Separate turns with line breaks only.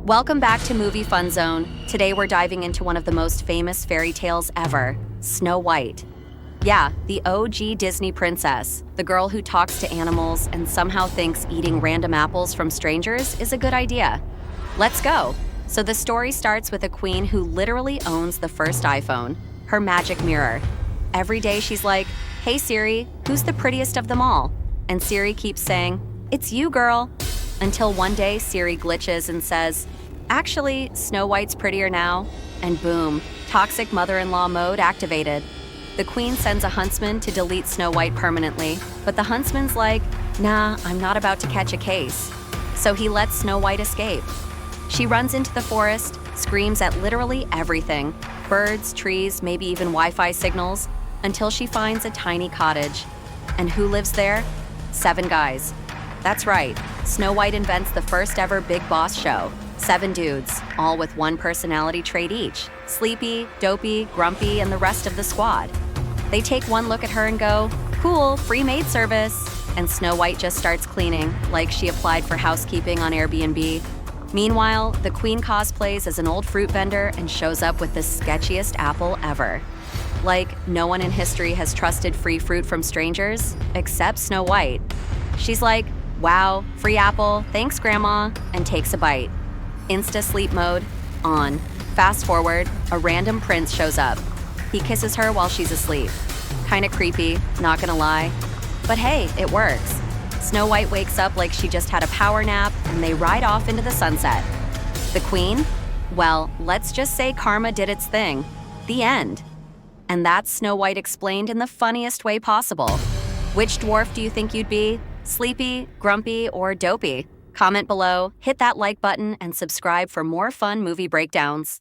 Welcome back to Movie Fun Zone. Today we're diving into one of the most famous fairy tales ever, Snow White. Yeah, the OG Disney princess, the girl who talks to animals and somehow thinks eating random apples from strangers is a good idea. Let's go. So the story starts with a queen who literally owns the first iPhone, her magic mirror. Every day she's like, "Hey Siri, who's the prettiest of them all?" And Siri keeps saying, "It's you, girl." Until one day Siri glitches and says, "Actually, Snow White's prettier now." And boom, toxic mother-in-law mode activated. The queen sends a huntsman to delete Snow White permanently, but the huntsman's like, "Nah, I'm not about to catch a case." So he lets Snow White escape. She runs into the forest, screams at literally everything, birds, trees, maybe even Wi-Fi signals, until she finds a tiny cottage. And who lives there? 7 guys. That's right, Snow White invents the first ever Big Boss show. 7 dudes, all with one personality trait each: sleepy, dopey, grumpy, and the rest of the squad. They take one look at her and go, "Cool, free maid service." And Snow White just starts cleaning, like she applied for housekeeping on Airbnb. Meanwhile, the queen cosplays as an old fruit vendor and shows up with the sketchiest apple ever. Like, no one in history has trusted free fruit from strangers, except Snow White. She's like, "Wow, free apple, thanks grandma," and takes a bite. Insta sleep mode, on. Fast forward, a random prince shows up. He kisses her while she's asleep. Kinda creepy, not gonna lie. But hey, it works. Snow White wakes up like she just had a power nap, and they ride off into the sunset. The queen? Well, let's just say karma did its thing. The end. And that's Snow White explained in the funniest way possible. Which dwarf do you think you'd be? Sleepy, grumpy, or dopey? Comment below, hit that like button, and subscribe for more fun movie breakdowns.